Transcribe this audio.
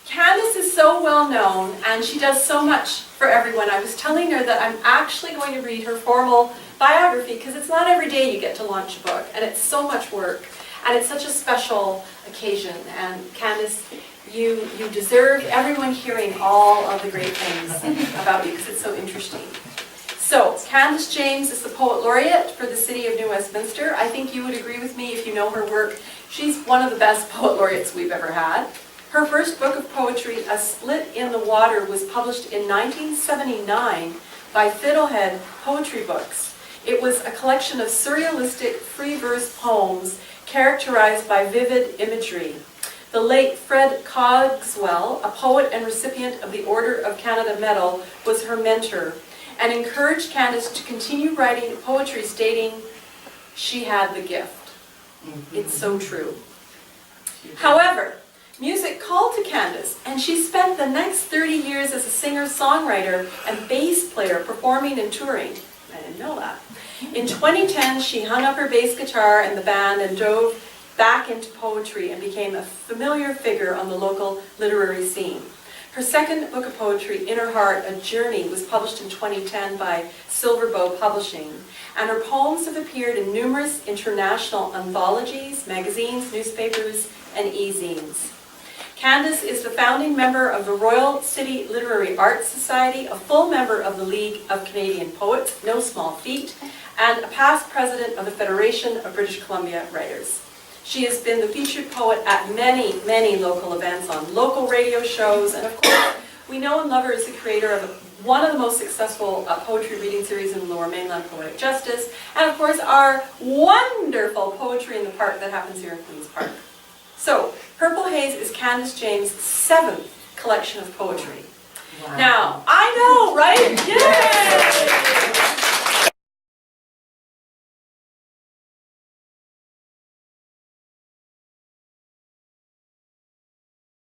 Candice is so well known and she does so much for everyone. I was telling her that I'm actually going to read her formal biography because it's not every day you get to launch a book, and it's so much work and it's such a special occasion. And Candice, you deserve everyone hearing all of the great things about you because it's so interesting. So, Gandice James is the Poet Laureate for the City of New Westminster. I think you would agree with me if you know her work. She's one of the best Poet Laureates we've ever had. Her first book of poetry, A Split in the Water, was published in 1979 by Fiddlehead Poetry Books. It was a collection of surrealistic free verse poems characterized by vivid imagery. The late Fred Cogswell, a poet and recipient of the Order of Canada Medal, was her mentor and encouraged Candice to continue writing poetry, stating she had the gift. It's so true. However, music called to Candice, and she spent the next 30 years as a singer-songwriter and bass player performing and touring. I didn't know that. In 2010, she hung up her bass guitar in the band and dove back into poetry and became a familiar figure on the local literary scene. Her second book of poetry, Inner Heart, A Journey, was published in 2010 by Silverbow Publishing, and her poems have appeared in numerous international anthologies, magazines, newspapers, and e-zines. Candice is the founding member of the Royal City Literary Arts Society, a full member of the League of Canadian Poets, no small feat, and a past president of the Federation of British Columbia Writers. She has been the featured poet at many, many local events, on local radio shows, and of course, we know and love her as the creator of one of the most successful poetry reading series in the Lower Mainland, Poetic Justice, and of course our wonderful Poetry in the Park that happens here in Queen's Park. So, Purple Haze is Gandice James' 7th collection of poetry. Wow. Now, I know, right? Yeah!